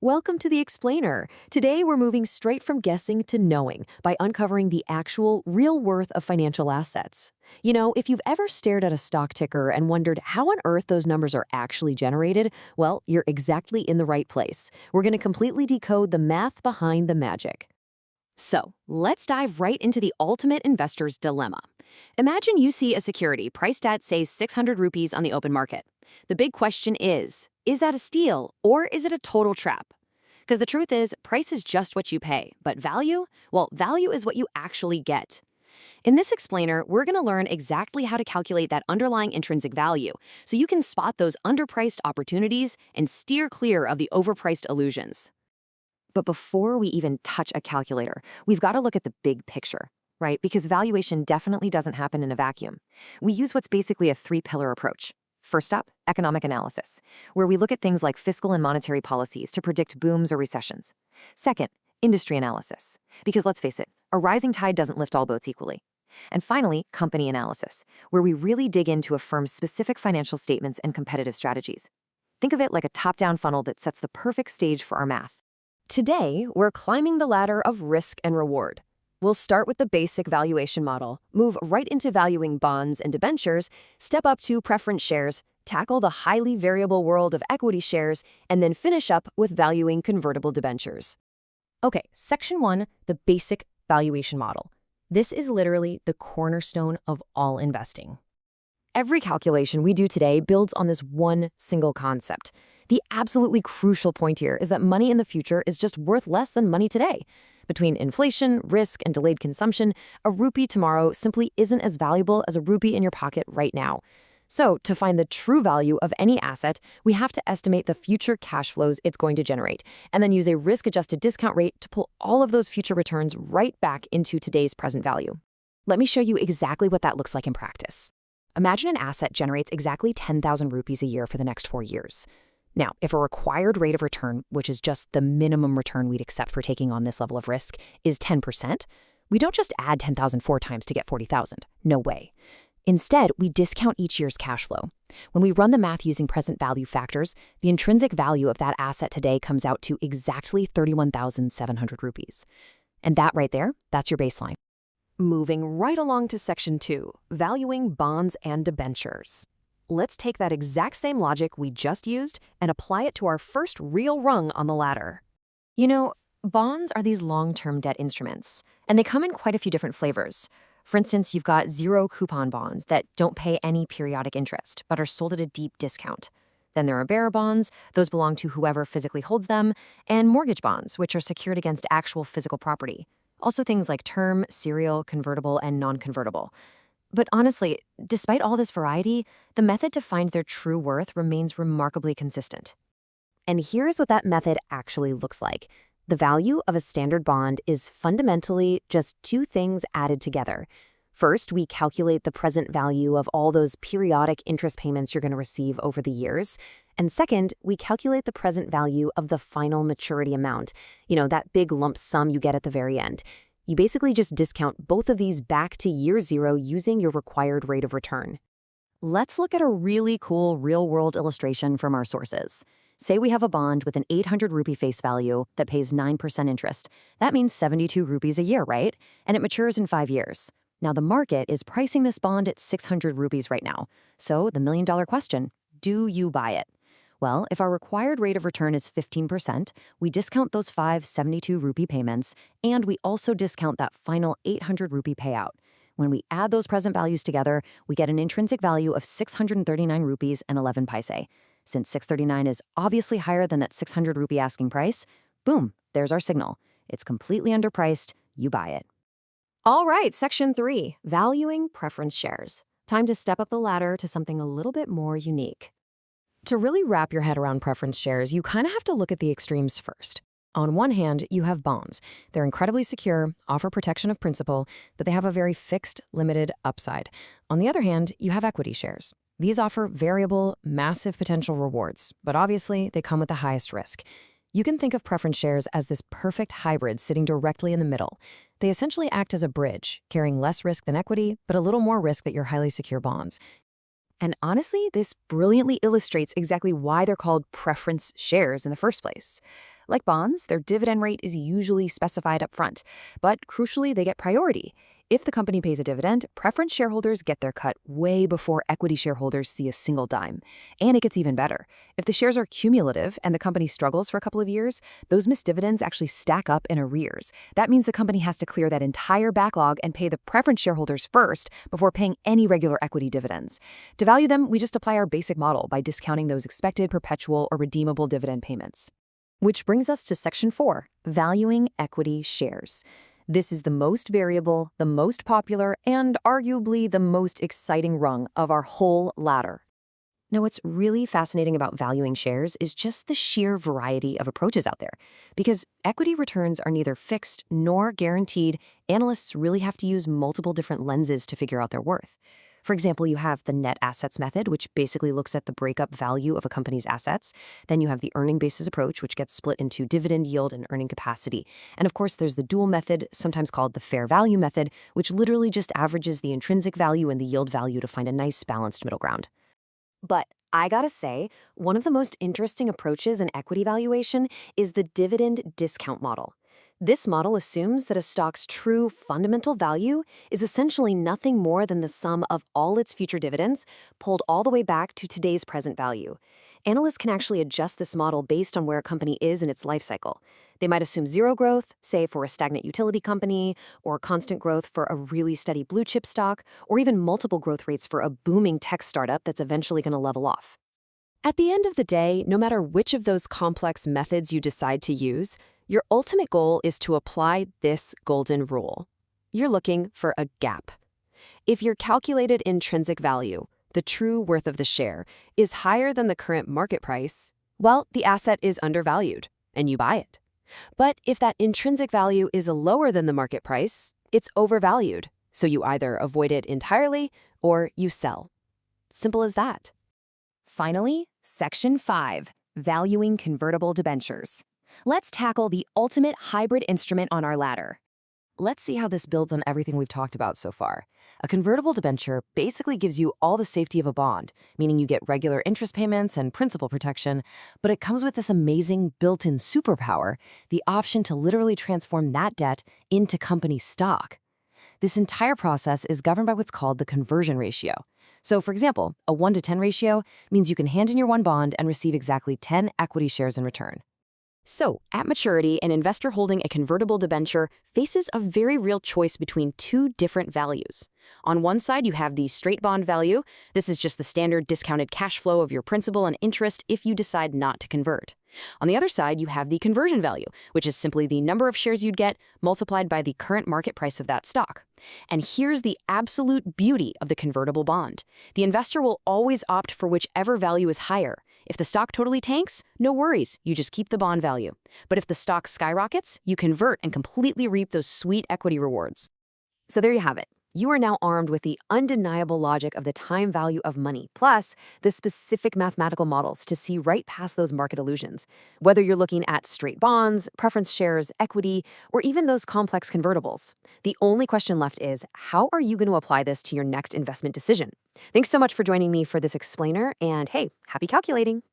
Welcome to the Explainer. Today we're moving straight from guessing to knowing by uncovering the actual, real worth of financial assets. You know, if you've ever stared at a stock ticker and wondered how on earth those numbers are actually generated, well, you're exactly in the right place. We're going to completely decode the math behind the magic. So, let's dive right into the ultimate investor's dilemma. Imagine you see a security priced at, say, 600 rupees on the open market. The big question is that a steal or is it a total trap? Because the truth is, price is just what you pay, but value? Well, value is what you actually get. In this explainer, we're going to learn exactly how to calculate that underlying intrinsic value so you can spot those underpriced opportunities and steer clear of the overpriced illusions. But before we even touch a calculator, we've got to look at the big picture, right? Because valuation definitely doesn't happen in a vacuum. We use what's basically a three-pillar approach. First up, economic analysis, where we look at things like fiscal and monetary policies to predict booms or recessions. Second, industry analysis, because let's face it, a rising tide doesn't lift all boats equally. And finally, company analysis, where we really dig into a firm's specific financial statements and competitive strategies. Think of it like a top-down funnel that sets the perfect stage for our math. Today, we're climbing the ladder of risk and reward. We'll start with the basic valuation model, move right into valuing bonds and debentures, step up to preference shares, tackle the highly variable world of equity shares, and then finish up with valuing convertible debentures. Okay, Section 1, the basic valuation model. This is literally the cornerstone of all investing. Every calculation we do today builds on this one single concept. The absolutely crucial point here is that money in the future is just worth less than money today. Between inflation, risk, and delayed consumption, a rupee tomorrow simply isn't as valuable as a rupee in your pocket right now. So, to find the true value of any asset, we have to estimate the future cash flows it's going to generate, and then use a risk-adjusted discount rate to pull all of those future returns right back into today's present value. Let me show you exactly what that looks like in practice. Imagine an asset generates exactly 10,000 rupees a year for the next 4 years. Now, if a required rate of return, which is just the minimum return we'd accept for taking on this level of risk, is 10%, we don't just add 10,000 four times to get 40,000. No way. Instead, we discount each year's cash flow. When we run the math using present value factors, the intrinsic value of that asset today comes out to exactly 31,700 rupees. And that right there, that's your baseline. Moving right along to Section 2, valuing bonds and debentures. Let's take that exact same logic we just used and apply it to our first real rung on the ladder. You know, bonds are these long-term debt instruments, and they come in quite a few different flavors. For instance, you've got zero coupon bonds that don't pay any periodic interest, but are sold at a deep discount. Then there are bearer bonds, those belong to whoever physically holds them, and mortgage bonds, which are secured against actual physical property. Also things like term, serial, convertible, and non-convertible. But honestly, despite all this variety, the method to find their true worth remains remarkably consistent. And here's what that method actually looks like. The value of a standard bond is fundamentally just two things added together. First, we calculate the present value of all those periodic interest payments you're going to receive over the years. And second, we calculate the present value of the final maturity amount, that big lump sum you get at the very end. You basically just discount both of these back to year zero using your required rate of return. Let's look at a really cool real-world illustration from our sources. Say we have a bond with an 800 rupee face value that pays 9% interest. That means 72 rupees a year, right? And it matures in 5 years. Now, the market is pricing this bond at 600 rupees right now. So the million-dollar question, do you buy it? Well, if our required rate of return is 15%, we discount those 572 rupee payments, and we also discount that final 800 rupee payout. When we add those present values together, we get an intrinsic value of 639 rupees and 11 paise. Since 639 is obviously higher than that 600 rupee asking price, boom, there's our signal. It's completely underpriced, you buy it. All right, Section 3, valuing preference shares. Time to step up the ladder to something a little bit more unique. To really wrap your head around preference shares, you kind of have to look at the extremes first. On one hand, you have bonds. They're incredibly secure, offer protection of principal, but they have a very fixed, limited upside. On the other hand, you have equity shares. These offer variable, massive potential rewards, but obviously they come with the highest risk. You can think of preference shares as this perfect hybrid sitting directly in the middle. They essentially act as a bridge, carrying less risk than equity, but a little more risk than your highly secure bonds. And honestly, this brilliantly illustrates exactly why they're called preference shares in the first place. Like bonds, their dividend rate is usually specified up front, but crucially, they get priority. If the company pays a dividend, preference shareholders get their cut way before equity shareholders see a single dime. And it gets even better. If the shares are cumulative and the company struggles for a couple of years, those missed dividends actually stack up in arrears. That means the company has to clear that entire backlog and pay the preference shareholders first before paying any regular equity dividends. To value them, we just apply our basic model by discounting those expected perpetual or redeemable dividend payments. Which brings us to Section 4, valuing equity shares. This is the most variable, the most popular, and arguably the most exciting rung of our whole ladder. Now, what's really fascinating about valuing shares is just the sheer variety of approaches out there. Because equity returns are neither fixed nor guaranteed, analysts really have to use multiple different lenses to figure out their worth. For example, you have the net assets method, which basically looks at the breakup value of a company's assets. Then you have the earning basis approach, which gets split into dividend yield and earning capacity. And of course, there's the dual method, sometimes called the fair value method, which literally just averages the intrinsic value and the yield value to find a nice balanced middle ground. But I gotta say, one of the most interesting approaches in equity valuation is the dividend discount model. This model assumes that a stock's true fundamental value is essentially nothing more than the sum of all its future dividends pulled all the way back to today's present value. Analysts can actually adjust this model based on where a company is in its life cycle. They might assume zero growth, say for a stagnant utility company, or constant growth for a really steady blue chip stock, or even multiple growth rates for a booming tech startup that's eventually going to level off. At the end of the day, no matter which of those complex methods you decide to use, your ultimate goal is to apply this golden rule. You're looking for a gap. If your calculated intrinsic value, the true worth of the share, is higher than the current market price, well, the asset is undervalued, and you buy it. But if that intrinsic value is lower than the market price, it's overvalued, so you either avoid it entirely or you sell. Simple as that. Finally, Section 5, valuing convertible debentures. Let's tackle the ultimate hybrid instrument on our ladder. Let's see how this builds on everything we've talked about so far. A convertible debenture basically gives you all the safety of a bond, meaning you get regular interest payments and principal protection, but it comes with this amazing built-in superpower, the option to literally transform that debt into company stock. This entire process is governed by what's called the conversion ratio. So, for example, a 1-to-10 ratio means you can hand in your one bond and receive exactly 10 equity shares in return. So, at maturity, an investor holding a convertible debenture faces a very real choice between two different values. On one side, you have the straight bond value. This is just the standard discounted cash flow of your principal and interest if you decide not to convert. On the other side, you have the conversion value, which is simply the number of shares you'd get multiplied by the current market price of that stock. And here's the absolute beauty of the convertible bond. The investor will always opt for whichever value is higher. If the stock totally tanks, no worries, you just keep the bond value. But if the stock skyrockets, you convert and completely reap those sweet equity rewards. So there you have it. You are now armed with the undeniable logic of the time value of money, plus the specific mathematical models to see right past those market illusions. Whether you're looking at straight bonds, preference shares, equity, or even those complex convertibles, the only question left is, how are you going to apply this to your next investment decision? Thanks so much for joining me for this explainer, and hey, happy calculating!